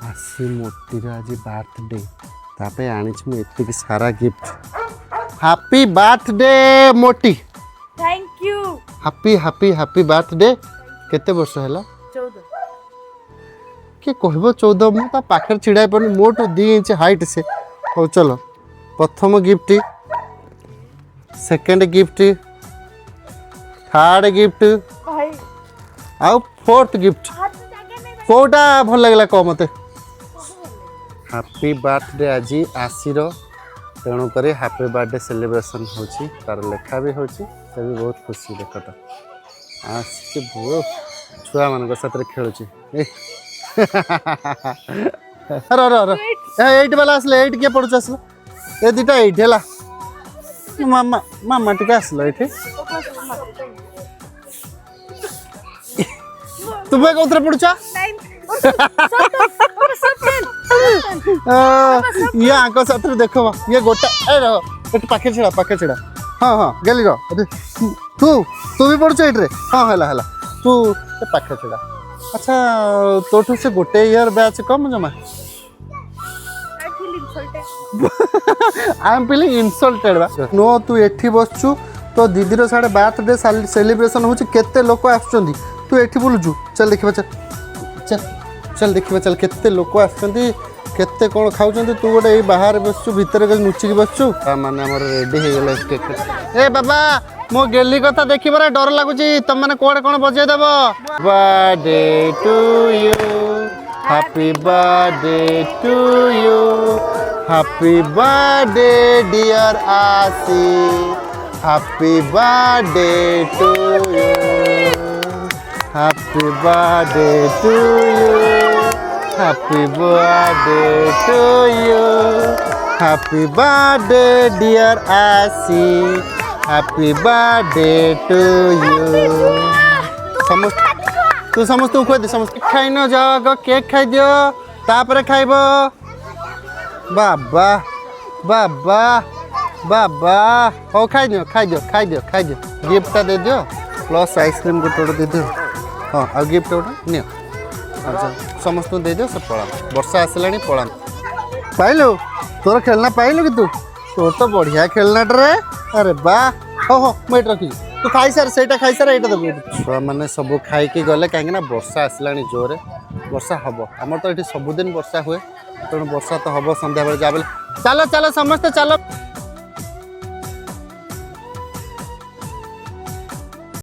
आसी मोतीर आज बर्थडे तापे आनिछ मु एतिक सारा गिफ्ट हैप्पी बर्थडे मोटी thank you happy happy happy birthday केते वर्ष हैला 14 के कहबो 14 मु ता पाखर छिड़ाई पनी मोटो 2 इंच हाइट से हो चलो प्रथम gift second gift third gift भाई आउ फोर्थ गिफ्ट हाथ में जगह नहीं कोटा भल लागला कह मते हैप्पी बर्थडे आज आसीर तेणु कर हैप्पी बर्थडे सेलिब्रेशन होची तार लेखा भी होची से भी बहुत खुशी देखत आसी बहुत छुआ मान साथ खेलुची अरे अरे अरे एट वाला आसले एट के पड़छ आसला ए दिटा एट हला मामा मामा टिके आसलो एठी तुम्हें कौन पड़छ ये आंख साथ देख ये गोटा पाखे छिड़ा हाँ हाँ गली रे तू तू भी पढ़ुच ये हाँ है तू पाखे छिड़ा अच्छा तोठू से गोटे ईयर बैच कम जमा आई एम फीलिंग इंसल्टेड नो तू एठी बसचु तो दीदी साढ़े बर्थडे सेलिब्रेशन होची केते लोक आछुचंदी तू एठी बोलुचु चल देखिबा चल चल चल देखिबा चल केते लोक आछुचंदी केते कोन खाउचंदी तू गोटे बाहर बसचु भीतर के नुचिक बसचु माने हमर रेडी हे गेले केक ए बाबा मो गेली कथा देखिबारे डर लागुची तुम माने कोड कोन बजे देबो birthday to you happy birthday to you happy birthday dear Aasi happy birthday to you happy birthday to you happy birthday to you happy birthday dear Aasi happy birthday to you समस्त तू समस्त खुआ दे समस्त खाई न जाओ केक खाई दियो तापर खाइबो बाबा बाबा बाबा हो खाई दियो खाई दियो खाई दियो खाई दियो गिफ्ट दे दियो प्लस आइसक्रीम गोटे दे दियो हाँ आ गिफ्ट गोटे नियो अच्छा समस्त दे दियो सब पड़ा वर्षा आसलानी पड़ा पाइलु तोर खेलना पाइलु कि तू तोर तो बढ़िया खेलना रे अरे वाह हो हो मैं रखी तू खाई सार सेटा खाई सार एटा दबो छुआ माने सब खाई के गले काहे ना वर्षा आसलानी जोरे वर्षा हबो हमर तो एठी सब दिन वर्षा हुए तेणु वर्षा तो हबो संध्या बेले जा बेले चलो चलो समस्त चलो